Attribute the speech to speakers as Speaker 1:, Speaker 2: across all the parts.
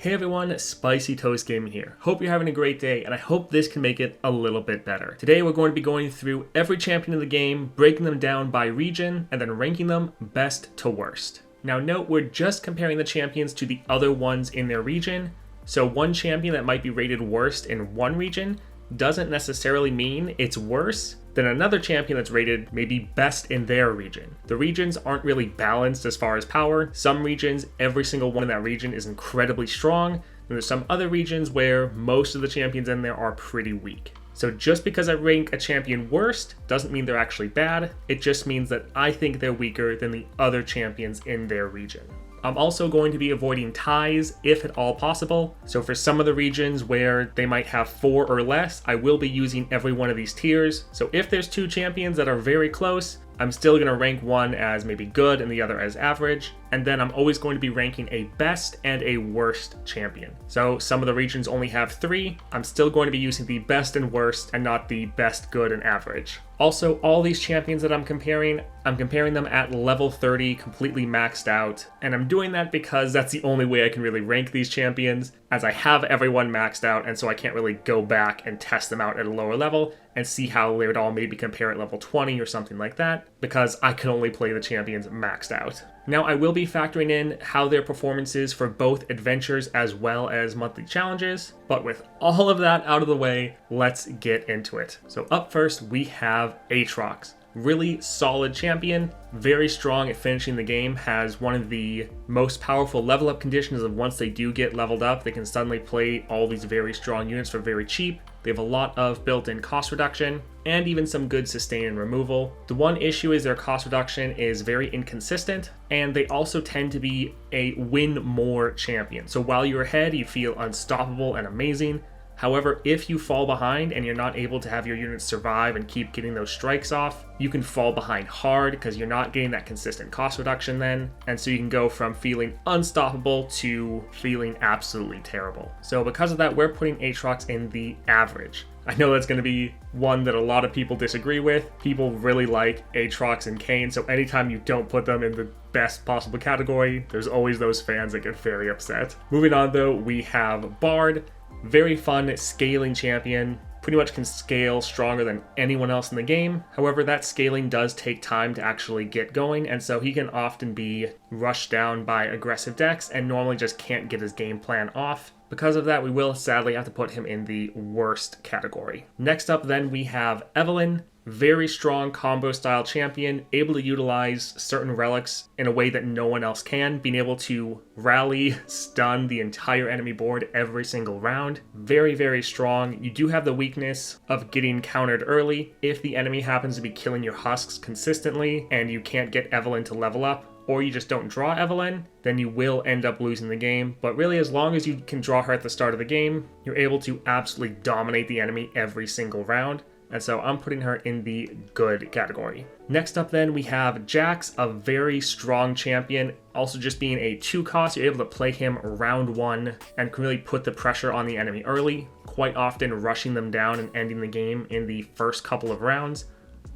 Speaker 1: Hey everyone, Spicy Toast Gaming here. Hope you're having a great day, and I hope this can make it a little bit better. Today we're going to be going through every champion in the game, breaking them down by region, and then ranking them best to worst. Now note, we're just comparing the champions to the other ones in their region, so one champion that might be rated worst in one region doesn't necessarily mean it's worse than another champion that's rated maybe best in their region. The regions aren't really balanced as far as power. Some regions, every single one in that region is incredibly strong, and there's some other regions where most of the champions in there are pretty weak. So just because I rank a champion worst doesn't mean they're actually bad, it just means that I think they're weaker than the other champions in their region. I'm also going to be avoiding ties if at all possible. So for some of the regions where they might have 4 or less, I will be using every one of these tiers. So if there's 2 champions that are very close, I'm still going to rank one as maybe good and the other as average. And then I'm always going to be ranking a best and a worst champion. So some of the regions only have 3. I'm still going to be using the best and worst and not the best, good, and average. Also, all these champions that I'm comparing them at level 30, completely maxed out. And I'm doing that because that's the only way I can really rank these champions, as I have everyone maxed out, and so I can't really go back and test them out at a lower level and see how they would all maybe compare at level 20 or something like that, because I can only play the champions maxed out. Now, I will be factoring in how their performance is for both adventures as well as monthly challenges, but with all of that out of the way, let's get into it. So up first, we have Aatrox. Really solid champion, very strong at finishing the game, has one of the most powerful level up conditions of once they do get leveled up, they can suddenly play all these very strong units for very cheap. They have a lot of built-in cost reduction and even some good sustain and removal. The one issue is their cost reduction is very inconsistent, and they also tend to be a win more champion. So while you're ahead, you feel unstoppable and amazing. However, if you fall behind and you're not able to have your units survive and keep getting those strikes off, you can fall behind hard because you're not getting that consistent cost reduction then. And so you can go from feeling unstoppable to feeling absolutely terrible. So because of that, we're putting Aatrox in the average. I know that's going to be one that a lot of people disagree with. People really like Aatrox and Kayn, so anytime you don't put them in the best possible category, there's always those fans that get very upset. Moving on though, we have Bard. Very fun scaling champion, pretty much can scale stronger than anyone else in the game. However, that scaling does take time to actually get going, and so he can often be rushed down by aggressive decks and normally just can't get his game plan off. Because of that, we will sadly have to put him in the worst category. Next up then, we have Evelynn. Very strong combo style champion, able to utilize certain relics in a way that no one else can, being able to rally, stun the entire enemy board every single round. Very, very strong. You do have the weakness of getting countered early if the enemy happens to be killing your husks consistently and you can't get Evelynn to level up, or you just don't draw Evelynn, then you will end up losing the game. But really, as long as you can draw her at the start of the game, you're able to absolutely dominate the enemy every single round. And so I'm putting her in the good category. Next up then, we have Jax, a very strong champion. Also just being a 2 cost, you're able to play him round 1 and can really put the pressure on the enemy early, quite often rushing them down and ending the game in the first couple of rounds.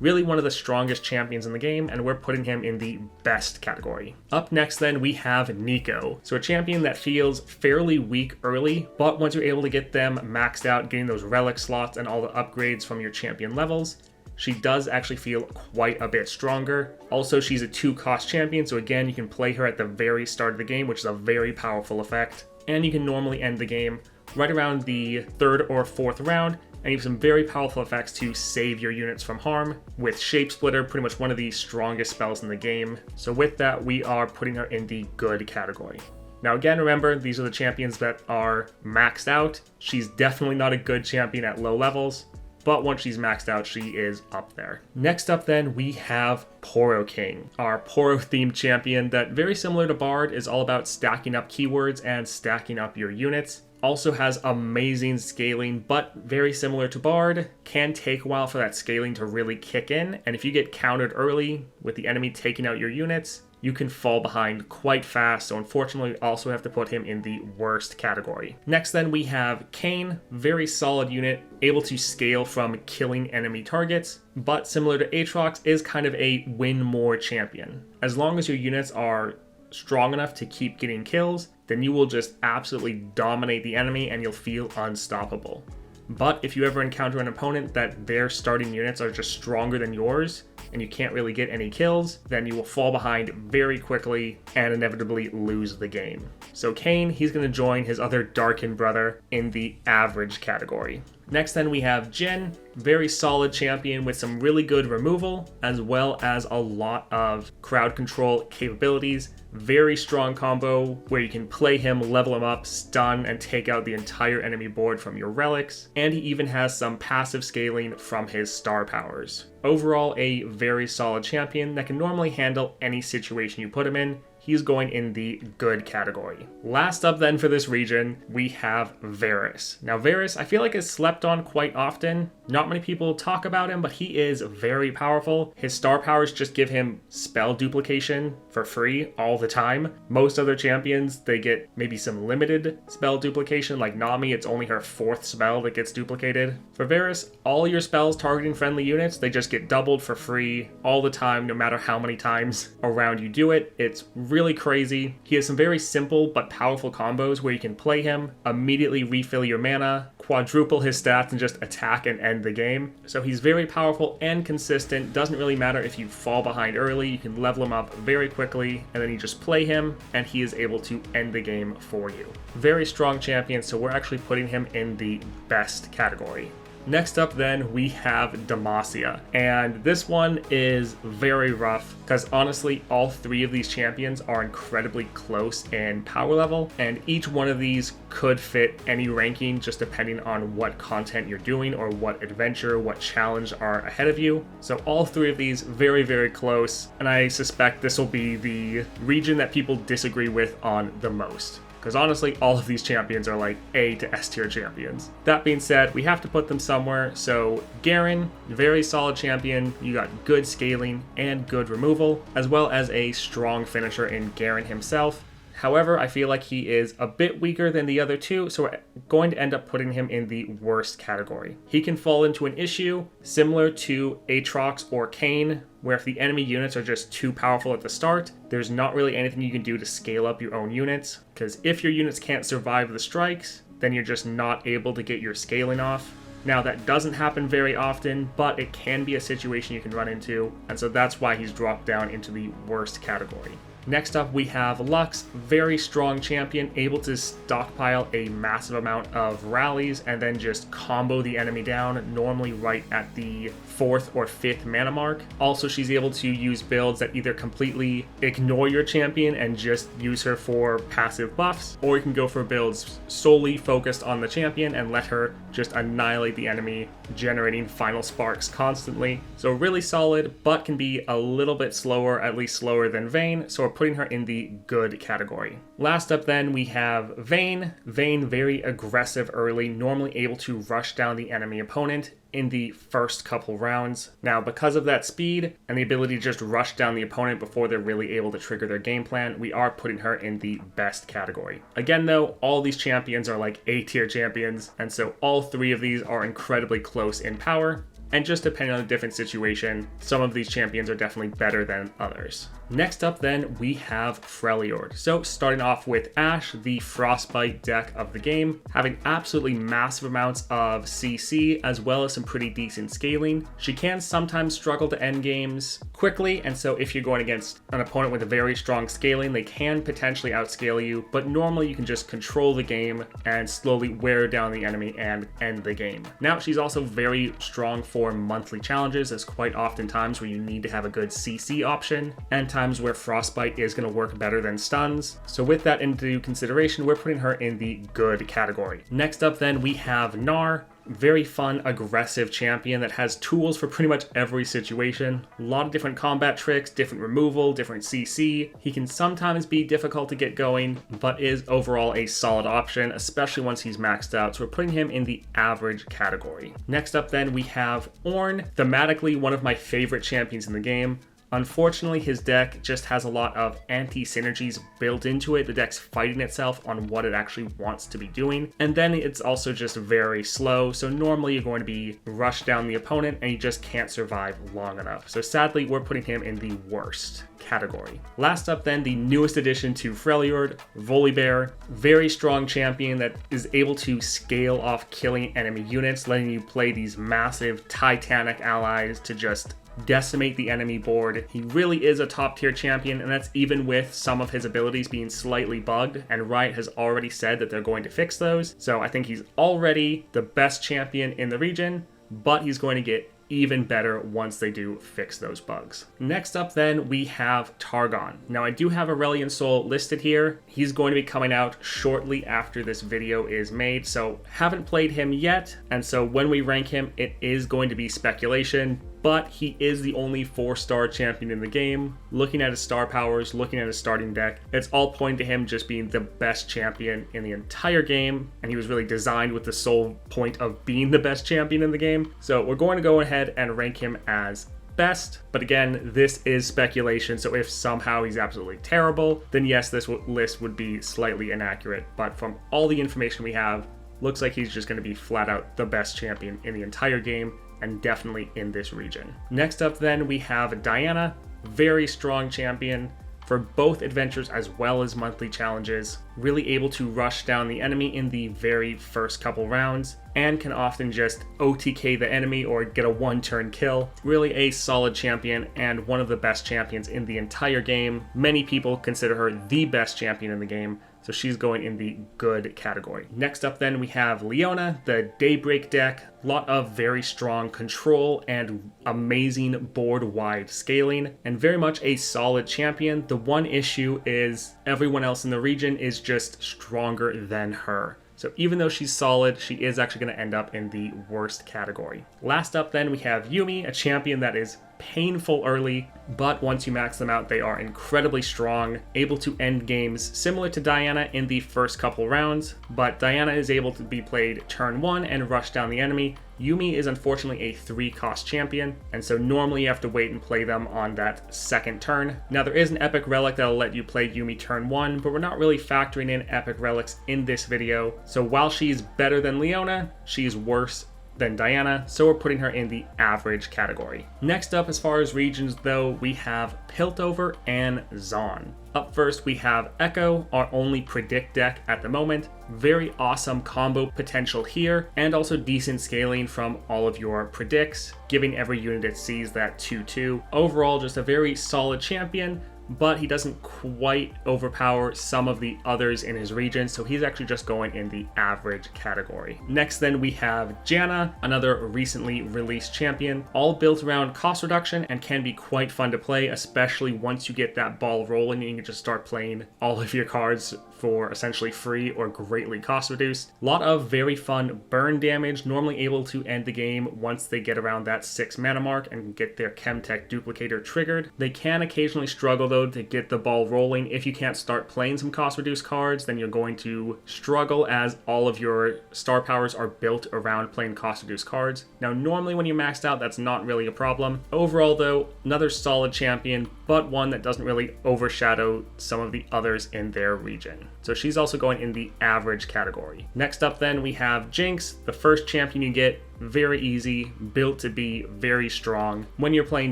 Speaker 1: Really one of the strongest champions in the game, and we're putting him in the best category. Up next then, we have Neeko. So a champion that feels fairly weak early, but once you're able to get them maxed out, getting those relic slots and all the upgrades from your champion levels, she does actually feel quite a bit stronger. Also, she's a 2 cost champion, so again, you can play her at the very start of the game, which is a very powerful effect. And you can normally end the game right around the 3rd or 4th round, and you have some very powerful effects to save your units from harm, with Shape Splitter, pretty much one of the strongest spells in the game. So with that, we are putting her in the good category. Now again, remember, these are the champions that are maxed out. She's definitely not a good champion at low levels, but once she's maxed out, she is up there. Next up then, we have Poro King, our Poro themed champion that, very similar to Bard, is all about stacking up keywords and stacking up your units. Also has amazing scaling, but very similar to Bard, can take a while for that scaling to really kick in, and if you get countered early with the enemy taking out your units, you can fall behind quite fast, so unfortunately we also have to put him in the worst category. Next then, we have Kayn, very solid unit, able to scale from killing enemy targets, but similar to Aatrox, is kind of a win more champion. As long as your units are strong enough to keep getting kills, then you will just absolutely dominate the enemy and you'll feel unstoppable. But if you ever encounter an opponent that their starting units are just stronger than yours, and you can't really get any kills, then you will fall behind very quickly and inevitably lose the game. So Kayn, he's going to join his other Darkin brother in the average category. Next then we have Jhin, very solid champion with some really good removal, as well as a lot of crowd control capabilities. Very strong combo where you can play him, level him up, stun, and take out the entire enemy board from your relics. And he even has some passive scaling from his star powers. Overall, a very solid champion that can normally handle any situation you put him in. He's going in the good category. Last up then for this region, we have Varus. Now Varus, I feel like is slept on quite often. Not many people talk about him, but he is very powerful. His star powers just give him spell duplication for free all the time. Most other champions, they get maybe some limited spell duplication, like Nami, it's only her 4th spell that gets duplicated. For Varus, all your spells targeting friendly units, they just get doubled for free all the time, no matter how many times around you do it. It's really crazy. He has some very simple but powerful combos where you can play him, immediately refill your mana, quadruple his stats, and just attack and end the game. So he's very powerful and consistent. Doesn't really matter if you fall behind early, you can level him up very quickly, and then you just play him, and he is able to end the game for you. Very strong champion, so we're actually putting him in the best category. Next up then, we have Demacia, and this one is very rough because honestly, all 3 of these champions are incredibly close in power level, and each one of these could fit any ranking just depending on what content you're doing or what adventure, what challenge are ahead of you. So all 3 of these very, very close, and I suspect this will be the region that people disagree with on the most. Because honestly, all of these champions are like A to S tier champions. That being said, we have to put them somewhere. So Garen, very solid champion. You got good scaling and good removal, as well as a strong finisher in Garen himself. However, I feel like he is a bit weaker than the other 2, so we're going to end up putting him in the worst category. He can fall into an issue similar to Aatrox or Kayn, where if the enemy units are just too powerful at the start, there's not really anything you can do to scale up your own units, because if your units can't survive the strikes, then you're just not able to get your scaling off. Now that doesn't happen very often, but it can be a situation you can run into, and so that's why he's dropped down into the worst category. Next up, we have Lux, very strong champion, able to stockpile a massive amount of rallies and then just combo the enemy down, normally right at the 4th or 5th mana mark. Also, she's able to use builds that either completely ignore your champion and just use her for passive buffs, or you can go for builds solely focused on the champion and let her just annihilate the enemy, generating final sparks constantly. So really solid, but can be a little bit slower, at least slower than Vayne, so we're putting her in the good category. Last up then, we have Vayne. Vayne, very aggressive early, normally able to rush down the enemy opponent in the first couple rounds. Now, because of that speed and the ability to just rush down the opponent before they're really able to trigger their game plan, we are putting her in the best category. Again though, all these champions are like A tier champions, and so all 3 of these are incredibly close in power. And just depending on a different situation, some of these champions are definitely better than others. Next up then, we have Freljord. So starting off with Ashe, the Frostbite deck of the game, having absolutely massive amounts of CC as well as some pretty decent scaling. She can sometimes struggle to end games quickly, and so if you're going against an opponent with a very strong scaling, they can potentially outscale you, but normally you can just control the game and slowly wear down the enemy and end the game. Now, she's also very strong for monthly challenges. There's quite often times where you need to have a good CC option, and times where Frostbite is going to work better than stuns. So with that into consideration, we're putting her in the good category. Next up then, we have Gnar. Very fun, aggressive champion that has tools for pretty much every situation. A lot of different combat tricks, different removal, different CC. He can sometimes be difficult to get going, but is overall a solid option, especially once he's maxed out. So we're putting him in the average category. Next up then, we have Ornn. Thematically, one of my favorite champions in the game. Unfortunately, his deck just has a lot of anti-synergies built into it. The deck's fighting itself on what it actually wants to be doing. And then it's also just very slow. So normally you're going to be rushed down the opponent and you just can't survive long enough. So sadly, we're putting him in the worst category. Last up then, the newest addition to Freljord, Volibear. Very strong champion that is able to scale off killing enemy units, letting you play these massive titanic allies to just decimate the enemy board. He really is a top tier champion, and that's even with some of his abilities being slightly bugged, and Riot has already said that they're going to fix those. So I think he's already the best champion in the region, but he's going to get even better once they do fix those bugs. Next up then, we have Targon. Now I do have Aurelion Sol listed here. He's going to be coming out shortly after this video is made, so haven't played him yet, and so when we rank him, it is going to be speculation, but he is the only 4-star champion in the game. Looking at his star powers, looking at his starting deck, it's all pointing to him just being the best champion in the entire game, and he was really designed with the sole point of being the best champion in the game. So we're going to go ahead and rank him as best, but again, this is speculation, so if somehow he's absolutely terrible, then yes, this list would be slightly inaccurate, but from all the information we have, looks like he's just going to be flat out the best champion in the entire game, and definitely in this region. Next up then, we have Diana, very strong champion for both adventures as well as monthly challenges, really able to rush down the enemy in the very first couple rounds, and can often just OTK the enemy or get a one-turn kill. Really a solid champion and one of the best champions in the entire game. Many people consider her the best champion in the game, so she's going in the good category. Next up then, we have Leona, the Daybreak deck. Lot of very strong control and amazing board-wide scaling, and very much a solid champion. The one issue is everyone else in the region is just stronger than her. So even though she's solid, she is actually going to end up in the worst category. Last up then, we have Yuumi, a champion that is painful early, but once you max them out, they are incredibly strong, able to end games similar to Diana in the first couple rounds, but Diana is able to be played turn 1 and rush down the enemy. Yuumi is unfortunately a 3-cost champion, and so normally you have to wait and play them on that second turn. Now there is an epic relic that'll let you play Yuumi turn 1, but we're not really factoring in epic relics in this video. So while she's better than Leona, she's worse than Diana, so we're putting her in the average category. Next up, as far as regions though, we have Piltover and Zaun. Up first, we have Echo, our only predict deck at the moment. Very awesome combo potential here, and also decent scaling from all of your predicts, giving every unit it sees that 2/2. Overall, just a very solid champion, but he doesn't quite overpower some of the others in his region, so he's actually just going in the average category. Next then, we have Janna, another recently released champion, all built around cost reduction and can be quite fun to play, especially once you get that ball rolling and you can just start playing all of your cards for essentially free or greatly cost reduced. A lot of very fun burn damage, normally able to end the game once they get around that 6 mana mark and get their Chemtech duplicator triggered. They can occasionally struggle though to get the ball rolling. If you can't start playing some cost reduced cards, then you're going to struggle as all of your star powers are built around playing cost reduced cards. Now normally when you're maxed out, that's not really a problem. Overall though, another solid champion, but one that doesn't really overshadow some of the others in their region. So she's also going in the average category. Next up then, we have Jinx, the first champion you get. Very easy, built to be very strong. When you're playing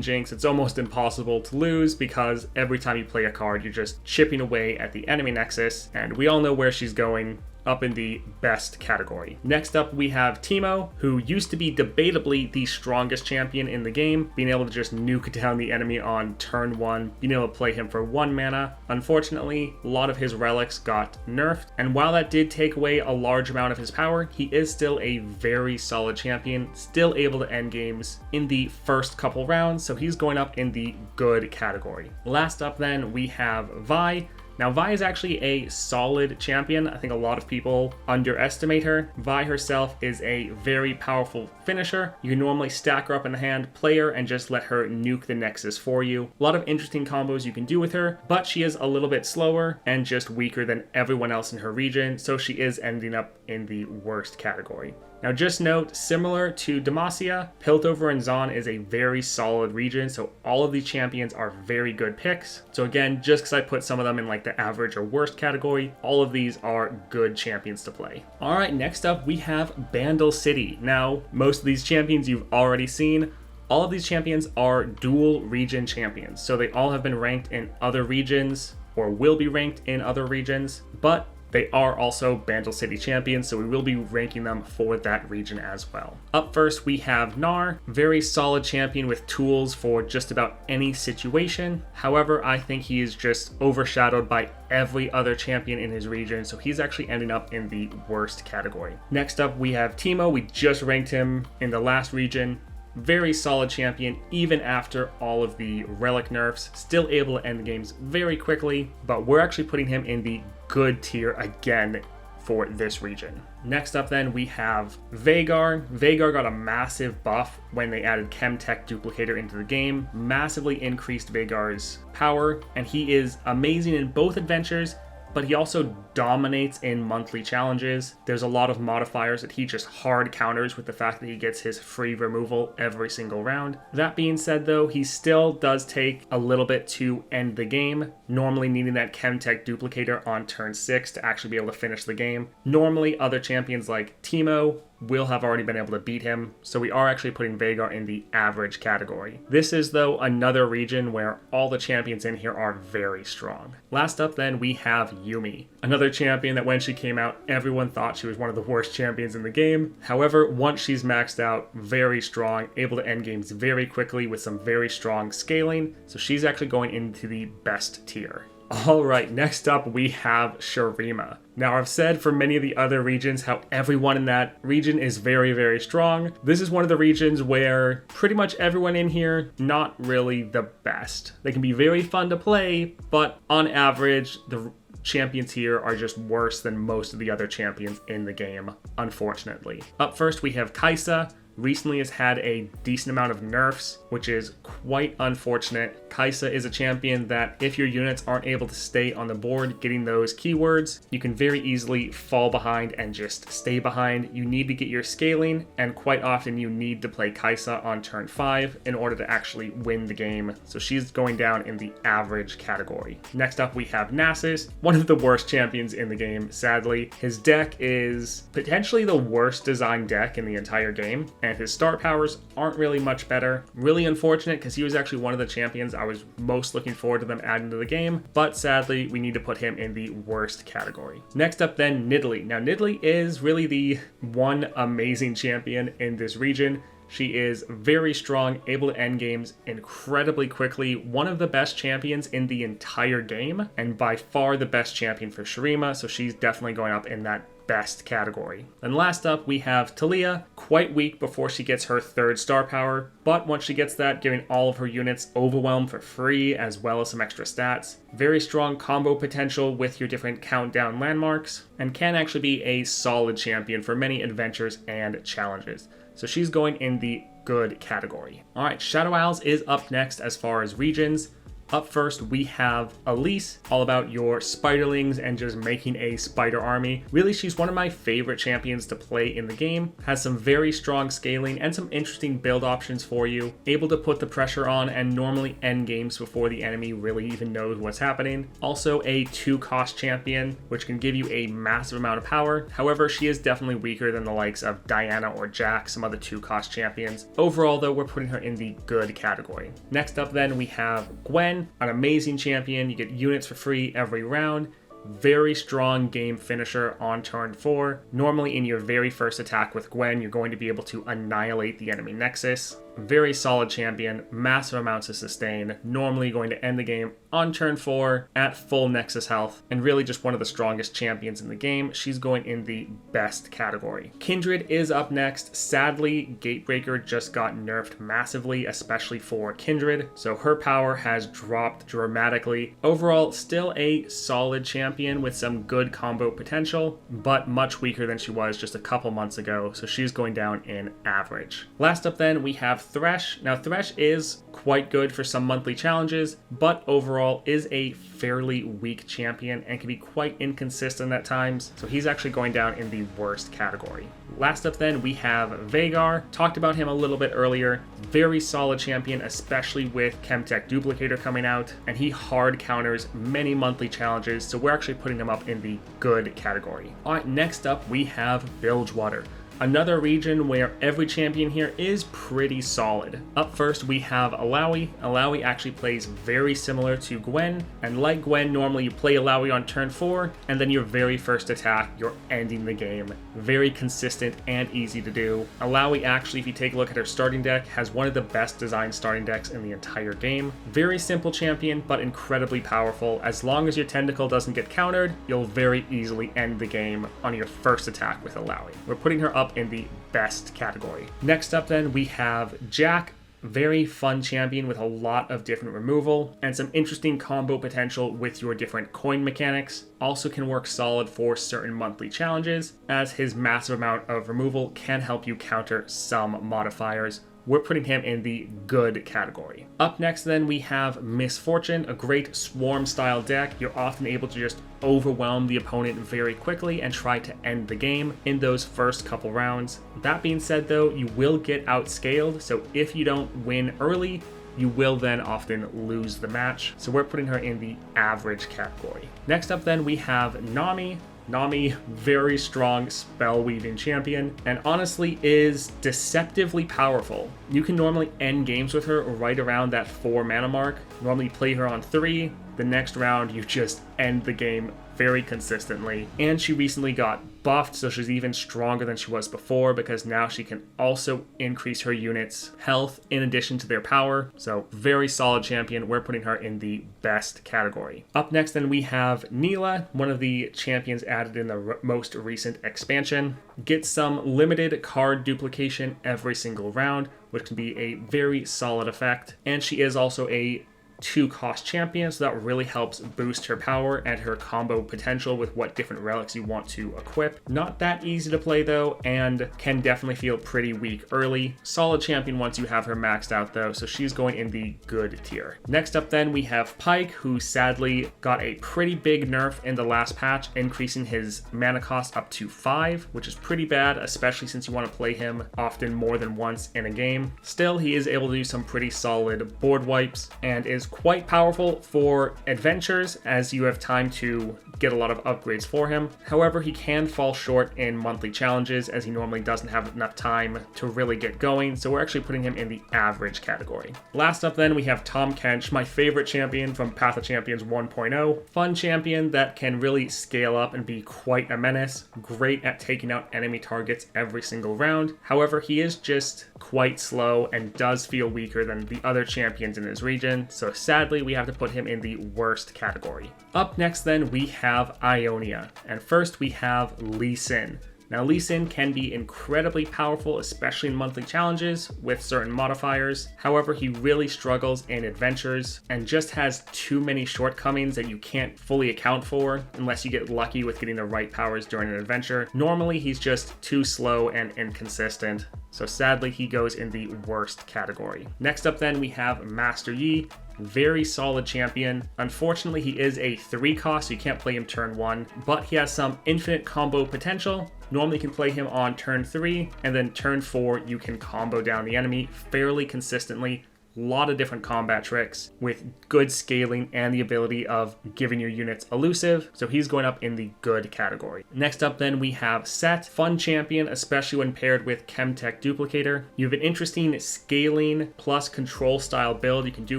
Speaker 1: Jinx, it's almost impossible to lose because every time you play a card, you're just chipping away at the enemy nexus, and we all know where she's going, up in the best category. Next up, we have Teemo, who used to be debatably the strongest champion in the game, being able to just nuke down the enemy on turn 1, being able to play him for 1 mana. Unfortunately, a lot of his relics got nerfed, and while that did take away a large amount of his power, he is still a very solid champion, still able to end games in the first couple rounds, so he's going up in the good category. Last up then, we have Vi. Now, Vi is actually a solid champion. I think a lot of people underestimate her. Vi herself is a very powerful finisher. You can normally stack her up in the hand, play her, and just let her nuke the Nexus for you. A lot of interesting combos you can do with her, but she is a little bit slower and just weaker than everyone else in her region, so she is ending up in the worst category. Now just note, similar to Demacia, Piltover and Zaun is a very solid region, so all of these champions are very good picks. So again, just because I put some of them in like the average or worst category, all of these are good champions to play. Alright, next up we have Bandle City. Now, most of these champions you've already seen. All of these champions are dual region champions, so they all have been ranked in other regions or will be ranked in other regions, but they are also Bandle City champions, so we will be ranking them for that region as well. Up first, we have Gnar, very solid champion with tools for just about any situation. However, I think he is just overshadowed by every other champion in his region, so he's actually ending up in the worst category. Next up, we have Teemo. We just ranked him in the last region. Very solid champion, even after all of the relic nerfs, still able to end the games very quickly, but we're actually putting him in the good tier again for this region. Next up then, we have Veigar. Veigar got a massive buff when they added Chemtech Duplicator into the game, massively increased Veigar's power, and he is amazing in both adventures, but he also dominates in monthly challenges. There's a lot of modifiers that he just hard counters with the fact that he gets his free removal every single round. That being said though, he still does take a little bit to end the game, normally needing that Chemtech Duplicator on turn 6 to actually be able to finish the game. Normally other champions like Teemo will have already been able to beat him, so we are actually putting Veigar in the average category. This is though another region where all the champions in here are very strong. Last up then, we have Yuumi, another champion that when she came out, everyone thought she was one of the worst champions in the game. However, once she's maxed out, very strong, able to end games very quickly with some very strong scaling, so she's actually going into the best tier. Alright, next up we have Shurima. Now I've said for many of the other regions how everyone in that region is very, very strong. This is one of the regions where pretty much everyone in here, not really the best. They can be very fun to play, but on average, the champions here are just worse than most of the other champions in the game, unfortunately. Up first we have Kai'Sa. Recently has had a decent amount of nerfs, which is quite unfortunate. Kai'Sa is a champion that if your units aren't able to stay on the board getting those keywords, you can very easily fall behind and just stay behind. You need to get your scaling, and quite often you need to play Kai'Sa on turn 5 in order to actually win the game. So she's going down in the average category. Next up we have Nasus, one of the worst champions in the game, sadly. His deck is potentially the worst designed deck in the entire game, and his start powers aren't really much better. Really unfortunate because he was actually one of the champions I was most looking forward to them adding to the game, but sadly we need to put him in the worst category. Next up then, Nidalee. Now Nidalee is really the one amazing champion in this region. She is very strong, able to end games incredibly quickly, one of the best champions in the entire game, and by far the best champion for Shurima, so she's definitely going up in that best category. And last up we have Taliyah, quite weak before she gets her 3rd star power, but once she gets that, giving all of her units Overwhelm for free as well as some extra stats. Very strong combo potential with your different countdown landmarks, and can actually be a solid champion for many adventures and challenges. So she's going in the good category. Alright, Shadow Isles is up next as far as regions. Up first, we have Elise, all about your spiderlings and just making a spider army. Really, she's one of my favorite champions to play in the game. Has some very strong scaling and some interesting build options for you. Able to put the pressure on and normally end games before the enemy really even knows what's happening. Also a 2-cost champion, which can give you a massive amount of power. However, she is definitely weaker than the likes of Diana or Jack, some other 2-cost champions. Overall, though, we're putting her in the good category. Next up, then, we have Gwen. An amazing champion. You get units for free every round. Very strong game finisher on turn 4. Normally in your very first attack with Gwen, you're going to be able to annihilate the enemy Nexus. Very solid champion, massive amounts of sustain, normally going to end the game on turn 4 at full Nexus health, and really just one of the strongest champions in the game. She's going in the best category. Kindred is up next. Sadly, Gatebreaker just got nerfed massively, especially for Kindred, so her power has dropped dramatically. Overall, still a solid champion with some good combo potential, but much weaker than she was just a couple months ago, so she's going down in average. Last up then, we have Thresh. Now Thresh is quite good for some monthly challenges, but overall is a fairly weak champion and can be quite inconsistent at times, so he's actually going down in the worst category. Last up then we have Veigar. Talked about him a little bit earlier. Very solid champion, especially with Chemtech Duplicator coming out, and he hard counters many monthly challenges, so we're actually putting him up in the good category. Alright, next up we have Bilgewater. Another region where every champion here is pretty solid. Up first we have Illaoi. Illaoi actually plays very similar to Gwen, and like Gwen, normally you play Illaoi on turn 4, and then your very first attack, you're ending the game. Very consistent and easy to do. Illaoi actually, if you take a look at her starting deck, has one of the best designed starting decks in the entire game. Very simple champion, but incredibly powerful. As long as your Tentacle doesn't get countered, you'll very easily end the game on your first attack with Illaoi. We're putting her up in the best category. Next up then we have Jack. Very fun champion with a lot of different removal and some interesting combo potential with your different coin mechanics. Also can work solid for certain monthly challenges, as his massive amount of removal can help you counter some modifiers. We're putting him in the good category. Up next then we have Misfortune, a great swarm style deck. You're often able to just overwhelm the opponent very quickly and try to end the game in those first couple rounds. That being said though, you will get outscaled, so if you don't win early, you will then often lose the match. So we're putting her in the average category. Next up then we have Nami. Nami, very strong spell weaving champion, and honestly is deceptively powerful. You can normally end games with her right around that 4 mana mark. Normally play her on 3, the next round you just end the game very consistently. And she recently got buffed, so she's even stronger than she was before, because now she can also increase her units' health in addition to their power. So very solid champion. We're putting her in the best category. Up next then we have Neela, one of the champions added in the most recent expansion. Gets some limited card duplication every single round, which can be a very solid effect. And she is also a 2-cost champion, so that really helps boost her power and her combo potential with what different relics you want to equip. Not that easy to play though, and can definitely feel pretty weak early. Solid champion once you have her maxed out though, so she's going in the good tier. Next up then we have Pyke, who sadly got a pretty big nerf in the last patch, increasing his mana cost up to 5, which is pretty bad, especially since you want to play him often more than once in a game. Still, he is able to do some pretty solid board wipes and is quite powerful for adventures, as you have time to get a lot of upgrades for him. However, he can fall short in monthly challenges, as he normally doesn't have enough time to really get going, so we're actually putting him in the average category. Last up then we have Tahm Kench, my favorite champion from Path of Champions 1.0. Fun champion that can really scale up and be quite a menace. Great at taking out enemy targets every single round. However, he is just quite slow and does feel weaker than the other champions in his region, so sadly we have to put him in the worst category. Up next then we have Ionia, and first we have Lee Sin. Now Lee Sin can be incredibly powerful, especially in monthly challenges with certain modifiers. However, he really struggles in adventures and just has too many shortcomings that you can't fully account for unless you get lucky with getting the right powers during an adventure. Normally he's just too slow and inconsistent, so sadly he goes in the worst category. Next up then we have Master Yi. Very solid champion. Unfortunately, he is a 3-cost, so you can't play him turn 1, but he has some infinite combo potential. Normally you can play him on turn 3, and then turn 4 you can combo down the enemy fairly consistently. A lot of different combat tricks with good scaling and the ability of giving your units elusive, so he's going up in the good category. Next up then we have Set. Fun champion, especially when paired with Chemtech Duplicator. You have an interesting scaling plus control style build you can do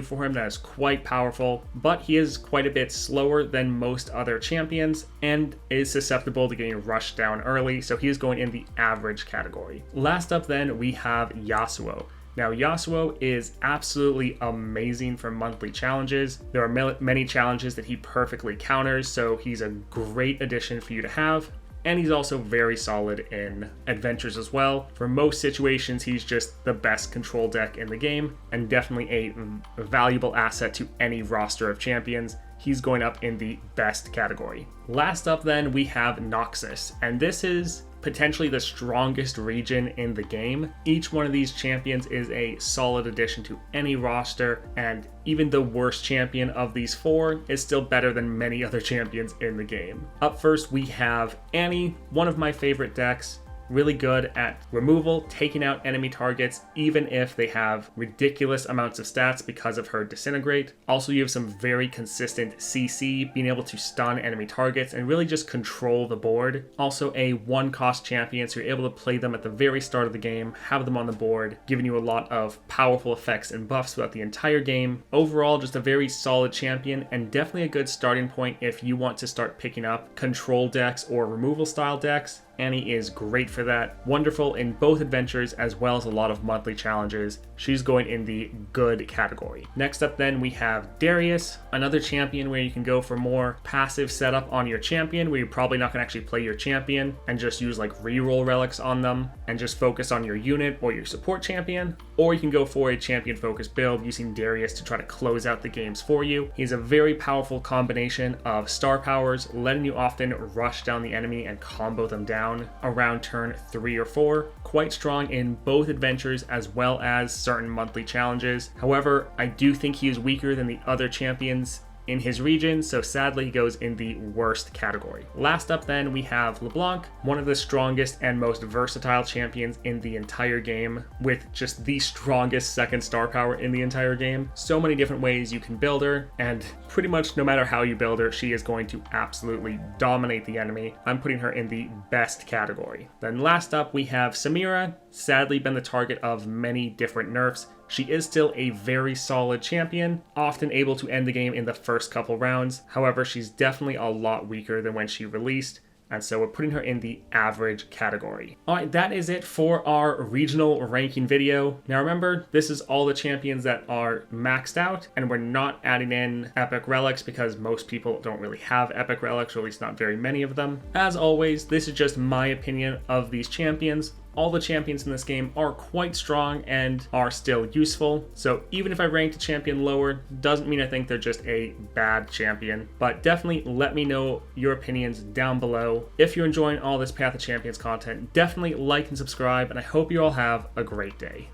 Speaker 1: for him that is quite powerful, but he is quite a bit slower than most other champions and is susceptible to getting rushed down early, so he is going in the average category. Last up then we have Yasuo. Now, Yasuo is absolutely amazing for monthly challenges. There are many challenges that he perfectly counters, so he's a great addition for you to have. And he's also very solid in adventures as well. For most situations, he's just the best control deck in the game, and definitely a valuable asset to any roster of champions. He's going up in the best category. Last up then, we have Noxus, and this is potentially the strongest region in the game. Each one of these champions is a solid addition to any roster, and even the worst champion of these 4 is still better than many other champions in the game. Up first, we have Annie, one of my favorite decks. Really good at removal, taking out enemy targets, even if they have ridiculous amounts of stats because of her Disintegrate. Also, you have some very consistent CC, being able to stun enemy targets and really just control the board. Also, a 1-cost champion, so you're able to play them at the very start of the game, have them on the board, giving you a lot of powerful effects and buffs throughout the entire game. Overall, just a very solid champion, and definitely a good starting point if you want to start picking up control decks or removal style decks. Annie is great for that. Wonderful in both adventures as well as a lot of monthly challenges. She's going in the good category. Next up then we have Darius, another champion where you can go for more passive setup on your champion, where you're probably not going to actually play your champion and just use like reroll relics on them and just focus on your unit or your support champion. Or you can go for a champion focused build using Darius to try to close out the games for you. He's a very powerful combination of star powers, letting you often rush down the enemy and combo them down around turn 3 or 4. Quite strong in both adventures as well as certain monthly challenges. However, I do think he is weaker than the other champions in his region, so sadly he goes in the worst category. Last up then we have LeBlanc, one of the strongest and most versatile champions in the entire game, with just the strongest second star power in the entire game. So many different ways you can build her, and pretty much no matter how you build her, she is going to absolutely dominate the enemy. I'm putting her in the best category. Then last up we have Samira, sadly been the target of many different nerfs. She is still a very solid champion, often able to end the game in the first couple rounds. However, she's definitely a lot weaker than when she released, and so we're putting her in the average category. Alright, that is it for our regional ranking video. Now remember, this is all the champions that are maxed out, and we're not adding in epic relics because most people don't really have epic relics, or at least not very many of them. As always, this is just my opinion of these champions. All the champions in this game are quite strong and are still useful, so even if I ranked a champion lower, doesn't mean I think they're just a bad champion. But definitely let me know your opinions down below. If you're enjoying all this Path of Champions content, definitely like and subscribe, and I hope you all have a great day.